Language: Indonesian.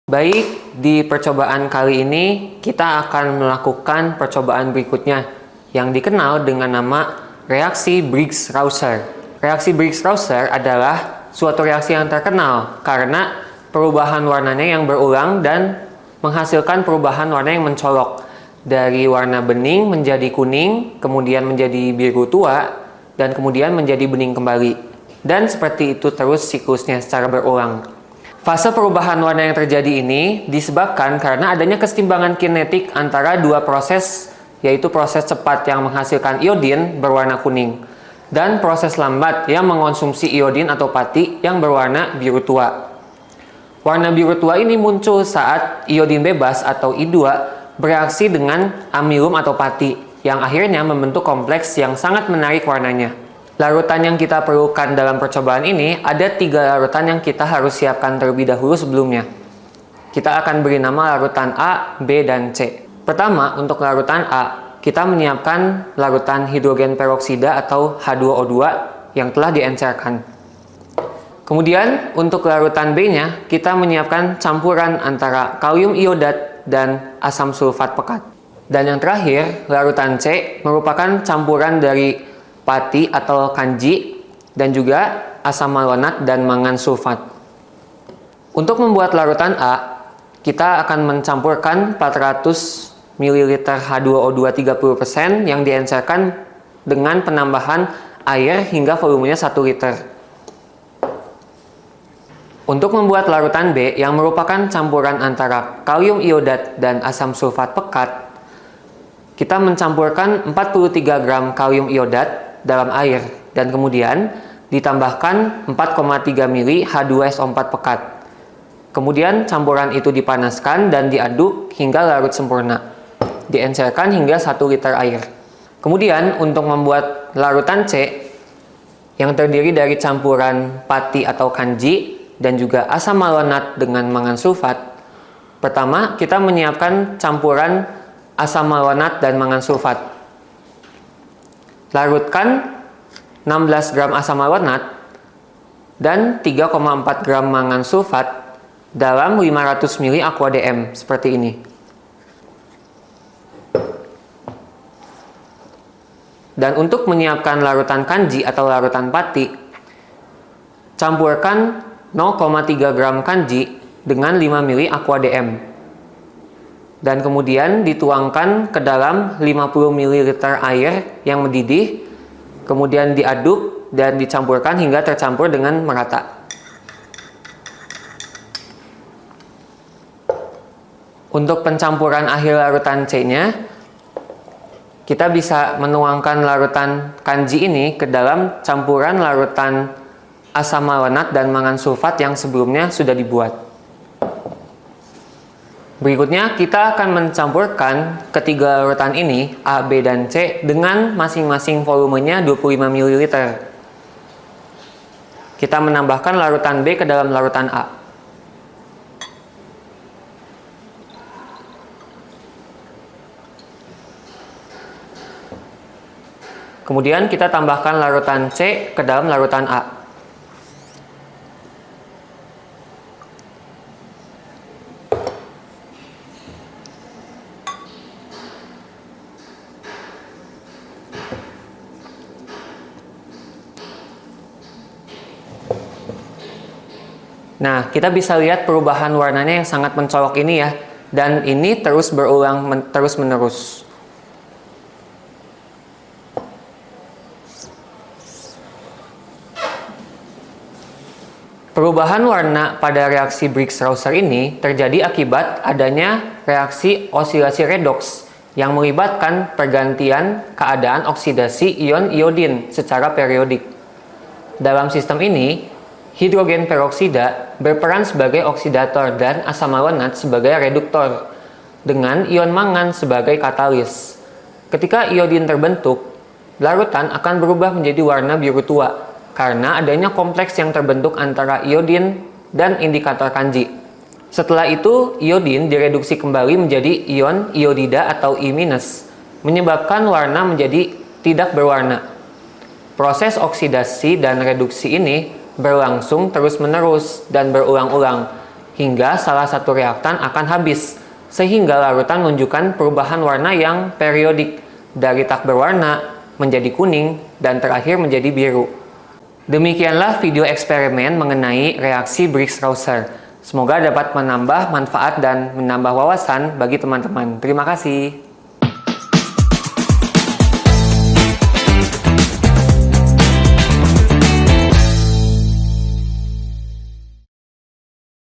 Baik, di percobaan kali ini kita akan melakukan percobaan berikutnya yang dikenal dengan nama reaksi Briggs-Rausser. Reaksi Briggs-Rausser adalah suatu reaksi yang terkenal karena perubahan warnanya yang berulang dan menghasilkan perubahan warna yang mencolok dari warna bening menjadi kuning, kemudian menjadi biru tua, dan kemudian menjadi bening kembali. Dan seperti itu terus siklusnya secara berulang. Fase perubahan warna yang terjadi ini disebabkan karena adanya kesetimbangan kinetik antara dua proses, yaitu proses cepat yang menghasilkan iodin berwarna kuning dan proses lambat yang mengonsumsi iodin atau pati yang berwarna biru tua. Warna biru tua ini muncul saat iodin bebas atau I2 bereaksi dengan amilum atau pati yang akhirnya membentuk kompleks yang sangat menarik warnanya. Larutan yang kita perlukan dalam percobaan ini ada 3 larutan yang kita harus siapkan terlebih dahulu sebelumnya. Kita akan beri nama larutan A, B, dan C. Pertama, untuk larutan A, kita menyiapkan larutan hidrogen peroksida atau H2O2 yang telah diencerkan. Kemudian, untuk larutan B-nya, kita menyiapkan campuran antara kalium iodat dan asam sulfat pekat. Dan yang terakhir, larutan C merupakan campuran dari pati atau kanji dan juga asam malonat dan mangan sulfat. Untuk membuat larutan A, kita akan mencampurkan 400 ml H2O2 30% yang diencerkan dengan penambahan air hingga volumenya 1 liter. Untuk membuat larutan B yang merupakan campuran antara kalium iodat dan asam sulfat pekat, kita mencampurkan 43 gram kalium iodat dalam air dan kemudian ditambahkan 4,3 ml H2SO4 pekat. Kemudian campuran itu dipanaskan dan diaduk hingga larut sempurna. Diencerkan hingga 1 liter air. Kemudian untuk membuat larutan C yang terdiri dari campuran pati atau kanji dan juga asam malonat dengan mangan sulfat. Pertama, kita menyiapkan campuran asam malonat dan mangan sulfat. Larutkan 16 gram asam malonat dan 3,4 gram mangan sulfat dalam 500 ml aqua DM seperti ini. Dan untuk menyiapkan larutan kanji atau larutan pati, campurkan 0,3 gram kanji dengan 5 ml aqua DM. Dan kemudian dituangkan ke dalam 50 ml air yang mendidih, kemudian diaduk dan dicampurkan hingga tercampur dengan merata. Untuk pencampuran akhir larutan C-nya, kita bisa menuangkan larutan kanji ini ke dalam campuran larutan asam malonat dan mangan sulfat yang sebelumnya sudah dibuat. Berikutnya, kita akan mencampurkan ketiga larutan ini, A, B, dan C, dengan masing-masing volumenya 25 ml. Kita menambahkan larutan B ke dalam larutan A. Kemudian kita tambahkan larutan C ke dalam larutan A. Nah, kita bisa lihat perubahan warnanya yang sangat mencolok ini ya. Dan ini terus berulang terus-menerus. Perubahan warna pada reaksi Briggs-Rausser ini terjadi akibat adanya reaksi osilasi redoks yang melibatkan pergantian keadaan oksidasi ion iodin secara periodik. Dalam sistem ini, hidrogen peroksida berperan sebagai oksidator dan asam malonat sebagai reduktor, dengan ion mangan sebagai katalis. Ketika iodin terbentuk, larutan akan berubah menjadi warna biru tua karena adanya kompleks yang terbentuk antara iodin dan indikator kanji. Setelah itu, iodin direduksi kembali menjadi ion iodida atau I-, menyebabkan warna menjadi tidak berwarna. Proses oksidasi dan reduksi ini berlangsung terus-menerus dan berulang-ulang hingga salah satu reaktan akan habis, sehingga larutan menunjukkan perubahan warna yang periodik dari tak berwarna menjadi kuning dan terakhir menjadi biru. Demikianlah video eksperimen mengenai reaksi Briggs-Rausser. Semoga dapat menambah manfaat dan menambah wawasan bagi teman-teman. Terima kasih.